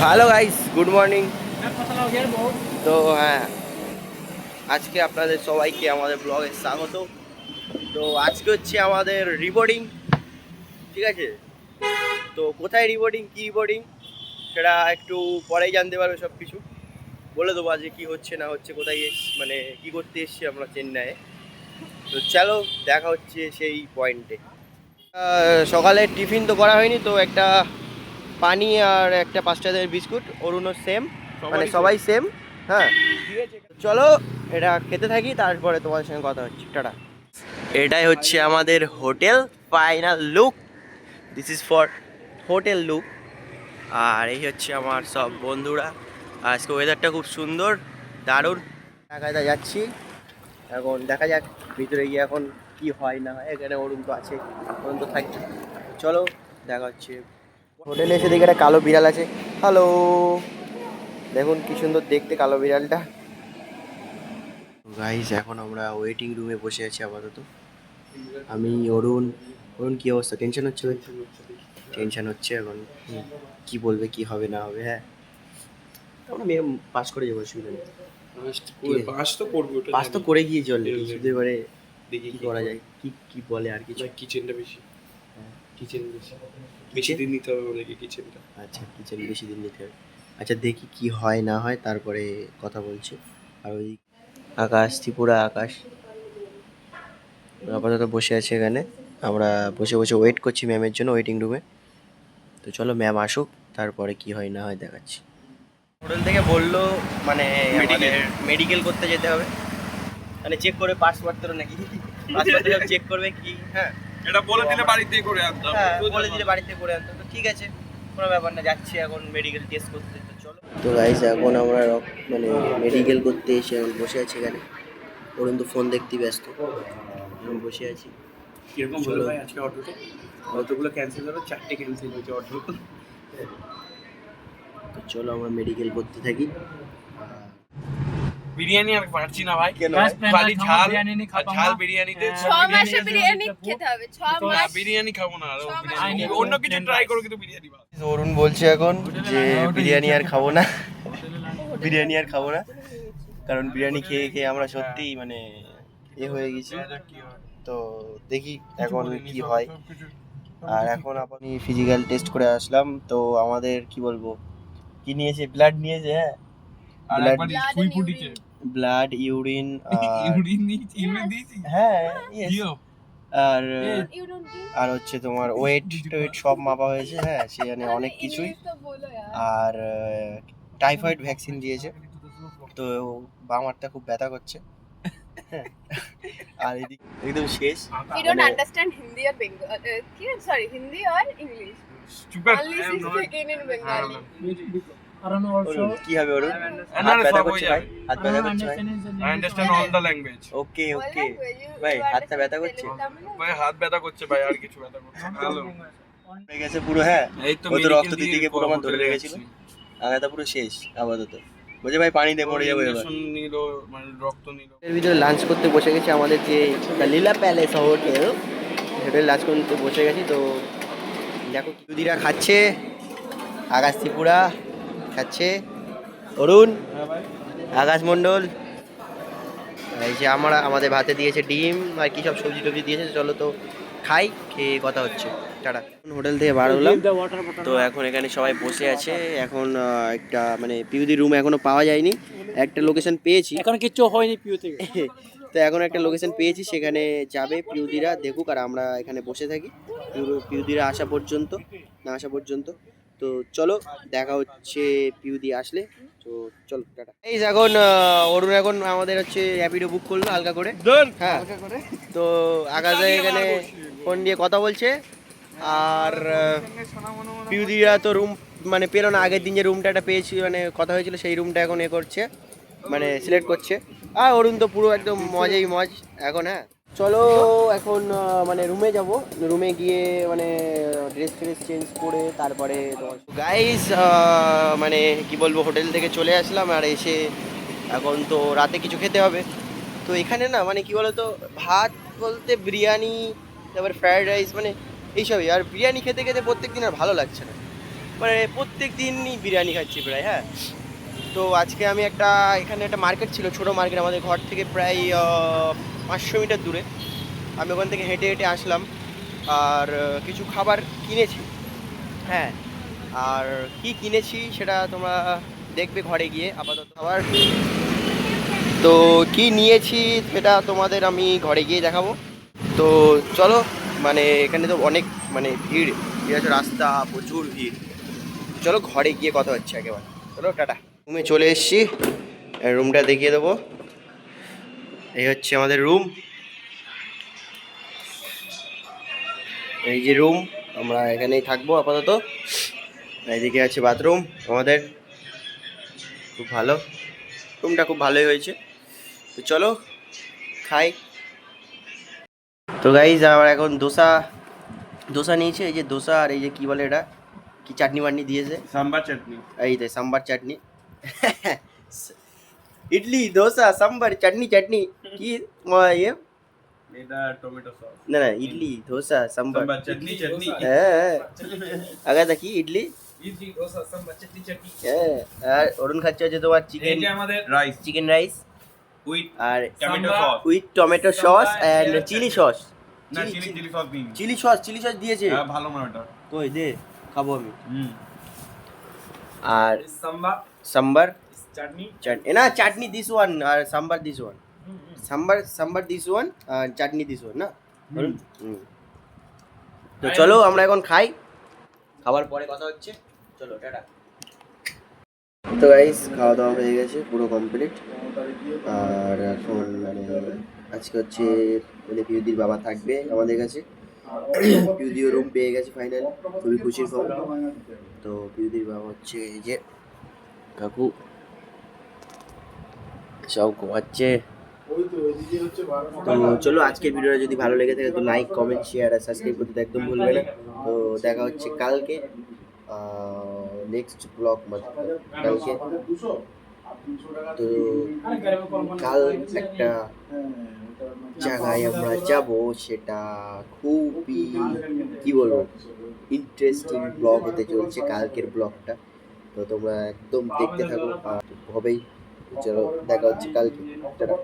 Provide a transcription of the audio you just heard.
Hello guys, good morning. তো হ্যাঁ, আজকে আপনাদের সবাইকে আমাদের ব্লগে স্বাগত। তো আজকে হচ্ছে আমাদের রিপোর্টিং, ঠিক আছে? তো কোথায় রিপোর্টিং, কি রিপোর্টিং সেটা একটু পরেই জানতে পারবে। সব কিছু বলে দেবো আজকে কী হচ্ছে না হচ্ছে, কোথায় মানে কী করতে এসছি আমরা চেন্নাইয়ে। তো চলো দেখা হচ্ছে সেই পয়েন্টে। সকালে টিফিন তো করা হয়নি, তো একটা পানি আর একটা 5 টাকার বিস্কুট, অরুণও সেম, মানে সবাই সেম। হ্যাঁ, চলো এটা খেতে থাকি, তারপরে তোমাদের সঙ্গে কথা হচ্ছে। টাটা। এটাই হচ্ছে আমাদের hotel final look. This is for hotel look. আর এই হচ্ছে আমার সব বন্ধুরা। আজকে ওয়েদারটা খুব সুন্দর, দারুণ। ঢাকায় যাচ্ছি এখন, দেখা যাক ভিতরে গিয়ে এখন কি হয় না হয়। এখানে অরুণ তো আছে, অরুণ তো থাকছে। চলো দেখা হচ্ছে। হোটেলে এসে দেখি একটা কালো বিড়াল আছে। হ্যালো, দেখুন কি সুন্দর দেখতে কালো বিড়ালটা। গাইস, এখন আমরা ওয়েটিং রুমে বসে আছি আপাতত। আমি অরুণ। অরুণ কি অবস্থা? টেনশন হচ্ছে? টেনশন হচ্ছে এখন। কি বলবে, কি হবে না হবে। হ্যাঁ, আমরা মেয়ে পাস করে যাবো, অসুবিধা নেই। পাস তো করে গিয়ে চলে শুধু, এবারে দেখি কি করা যায়, কি কি বলে আর কিছু। কিচেনটা বেশি, হ্যাঁ, কিচেন বেশি দিন নিতে হবে বলে কি কিচেনটা। আচ্ছা, কিচেন বেশি দিন নিতে হবে। আচ্ছা, দেখি কি হয় না হয়, তারপরে কথা বলছি। আর ওই আকাশ, ত্রিপুরা আকাশ আপাতত বসে আছে এখানে। আমরা বসে বসে ওয়েট করছি ম্যামের জন্য ওয়েটিং রুমে। তো চলো ম্যাম আসুক, তারপরে কি হয় না হয় দেখাচ্ছি। হোটেল থেকে বললো মানে আমাদের মেডিকেল করতে যেতে হবে, মানে চেক করবে পাসপত্র নাকি, পাসপত্র চেক করবে কি। হ্যাঁ, এটা বলে দিলে বাড়িতে করে আনতাম। হ্যাঁ, বলে দিলে বাড়িতে করে আনতে। তো ঠিক আছে, কোনো ব্যাপার না, যাচ্ছি এখন মেডিকেল টেস্ট করতে। তো চলো। তো গাইস, এখন আমরা মানে মেডিকেল করতে এসে এখন বসে আছি এখানে। ওরকম তো ফোন দেখতে ব্যস্ত, এখন বসে আছি। কিরকম হলো ভাই আজকে অটোতে? অটোগুলো ক্যান্সেল হলো, 4টে ক্যান্সেল হয়েছে অটো। তো চলো আমরা মেডিকেল করতে থাকি। বিরিয়ানি আর পারছি না ভাই, কেন? খালি ঝাল আর ঝাল বিরিয়ানিতে। 6 মাসে বিরিয়ানি খেতে হবে, 6 না, মাস। বিরিয়ানি খাবো না, আর 6 মাস বিরিয়ানি খেতে অন্য কিছু ট্রাই করো, কিন্তু বিরিয়ানি ভালো। অরুণ বলছে এখন যে বিরিয়ানি আর খাবো না, বিরিয়ানি আর খাবো না, কারণ বিরিয়ানি খেয়ে খেয়ে আমরা সত্যিই মানে হয়ে গেছি। তো দেখি এখন কি হয়। আর এখন আপনি ফিজিক্যাল টেস্ট করে আসলাম, তো আমাদের কি বলবো, কি নিয়েছে, ব্লাড নিয়েছে। হ্যাঁ, আর ব্লাড, একবার সুই ফুটিছে, ব্লাড, ইউরিন, ইউরিন দিয়েছি, ইউরিন দিয়েছি। হ্যাঁ yes, দিও। আর You don't think? আর হচ্ছে তোমার ওয়েট টোয়েট সব মাপা হয়েছে। হ্যাঁ, সেখানে অনেক কিছুই। English তো বলো यार। আর টাইফয়েড ভ্যাকসিন দিয়েছে। তো বাম হাতটা খুব ব্যথা করছে। হ্যাঁ, আর এদিক একদম শেষ। We don't মানে understand Hindi or Bengali. Sorry, Hindi or English. Stupid. Only she speaking in Bengali. অরুণ, কি হবে অরুণ? না, হাত না, ব্যথা সব করছে হয়ে ভাই, যাবে। হাত ব্যথা করছে ভাই। I understand all the language. Okay What okay language? You ভাই, হাতটা understand ব্যথা করছে। Telugu, Tamil? ভাই হাত ব্যথা করছে ভাই, আর কিছু ব্যথা করছে না। হ্যালো, হয়ে গেছে পুরো। হ্যাঁ, এই তো ও তো রক্ত medical দিতে দিয়ে গিয়ে পুরো আমার ধরে হোটেলে রেখেছিল। যাচ্ছি। আগাটা পুরো শেষ আপাতত। বলছে ভাই পানি দিয়ে মরে যাবো এবার। ইঞ্জেকশন নিলো, মানে রক্ত নিলো। এর ভিতরে লাঞ্চ করতে বসে গেছি, আমাদের যে লীলা প্যালেস হোটেল, হোটেল লাঞ্চ করতে বসে গেছি। তো দেখো কিউদিরা খাচ্ছে, আকাশ ত্রিপুরা খাচ্ছে, অরুণ, আকাশ মণ্ডল। এই যে আমরা, আমাদের ভাতে দিয়েছে ডিম আর কি সব সবজি টবজি দিয়েছে। চলো তো খাই, খেয়ে কথা হচ্ছে। টাটা। হোটেল থেকে বার হলাম, তো এখন এখানে সবাই বসে আছে। এখন একটা মানে পিউদি রুম এখনো পাওয়া যায়নি, একটা লোকেশন পেয়েছি, এখন কিচ্ছু হয়নি পিউ থেকে। তো এখন একটা লোকেশন পেয়েছি, সেখানে যাবে পিউদিরা দেখুক, আর আমরা এখানে বসে থাকি পিউদিরা আসা পর্যন্ত, না আসা পর্যন্ত। তো চলো দেখা হচ্ছে পিউদি আসলে। তো চলো টাটা। এই এখন অরুণ এখন আমাদের হচ্ছে র্যাপিডো বুক করলো হালকা করে। হ্যাঁ, তো আকাশে এখানে ফোন দিয়ে কথা বলছে। আর পিউদিরা তো রুম মানে পেলো না, আগের দিন যে রুমটা একটা পেয়েছি মানে কথা হয়েছিল, সেই রুমটা এখন করছে, মানে সিলেক্ট করছে। আর অরুণ তো পুরো একদম মজাই মজ এখন। হ্যাঁ, চলো এখন মানে রুমে যাব, রুমে গিয়ে মানে ড্রেস ফ্রেস চেঞ্জ করে তারপরে গাইস মানে কি বলবো, হোটেল থেকে চলে আসলাম, আর এসে এখন তো রাতে কিছু খেতে হবে। তো এখানে না মানে কি বলতো, ভাত বলতে বিরিয়ানি, তারপর ফ্রায়েড রাইস, মানে এইসবই। আর বিরিয়ানি খেতে খেতে প্রত্যেক দিন আর ভালো লাগছে না, মানে প্রত্যেক দিনই বিরিয়ানি খাচ্ছি প্রায়, হ্যাঁ। তো আজকে আমি এখানে একটা মার্কেট ছিল, ছোটো মার্কেট, আমাদের ঘর থেকে প্রায় 500 মিটার দূরে। আমি ওখান থেকে হেঁটে হেঁটে আসলাম, আর কিছু খাবার কিনেছি, হ্যাঁ। আর কি কিনেছি সেটা তোমরা দেখবে ঘরে গিয়ে। আপাতত খাবার তো কি নিয়েছি সেটা তোমাদের আমি ঘরে গিয়ে দেখাবো। তো চলো, মানে এখানে তো অনেক মানে ভিড়, ঠিক আছে, রাস্তা প্রচুর ভিড়। চলো ঘরে গিয়ে কথা হচ্ছে একেবারে। চলো টাটা। রুমে চলে এসেছি, রুমটা দেখিয়ে দেবো। এই হচ্ছে আমাদের রুম, এই যে রুম, আমরা এখানেই থাকবো আপাতত। এইদিকে আছে বাথরুম আমাদের, খুব ভালো, রুমটা খুব ভালোই হয়েছে। তো চলো খাই। তো গাইজ আমার এখন দোসা নিয়েছে, এই যে দোসা, আর এই যে কি বলে এটা, কি চাটনি বাটনি দিয়েছে, সাম্বার চাটনি। এই যে সাম্বার চাটনি। ইডলি দোসা সাম্বার চাটনি কি ইয়ে, এটা টমেটো সস। না না, ইডলি ধোসা সাম্বার, সাম্বার চাটনি হ্যাঁ আগে দেখি ইডলি, ইডলি ডোসা সাম্বার চাটনি হ্যাঁ। আর অরুণ খাচ্ছে হচ্ছে তোমার এই চিকেন, যে আমাদের রাইস চিকেন রাইস উইথ আর tomato sauce. With tomato sauce and chilli sauce. না চিলি সস দিন। চিলি সস দিয়েছে, হ্যাঁ ভালো না ওটা। কই দে খাবো আমি। হুম। আর সাম্বার সাম্বার চাটনি। না চাটনি দিস ওয়ান, আর sambar this one, sambar this one আর চাটনি দিস ওয়ান না। হুম। তো চলো আমরা এখন খাই, খাবার পরে কথা হচ্ছে, চলো টাটা। তো গাইস খাওয়া দাওয়া হয়ে গেছে, পুরো কমপ্লিট। আর এখন মানে আজকে হচ্ছে মানে পিউদির বাবা থাকবে আমাদের কাছে। পিউদিও রুম পেয়ে গেছে ফাইনাল, খুবই খুশির খবর। তো পিউদির বাবা হচ্ছে এই যে কাকু, সব ঘুমাচ্ছে। তো চলো আজকের ভিডিওটা যদি ভালো লেগে থাকে তো লাইক কমেন্ট শেয়ার আর সাবস্ক্রাইব করতে তো একদম ভুলবে না। তো দেখা হচ্ছে কালকে নেক্সট ব্লগ কালকে। তো কাল একটা জায়গায় আমরা যাব, সেটা খুবই কি বলবো ইন্টারেস্টিং ব্লগ হতে চলছে কালকের ব্লগটা। তো তোমরা একদম দেখতে থাকো, আর হবেই। চলো দেখা হচ্ছে কালকে, টাটা।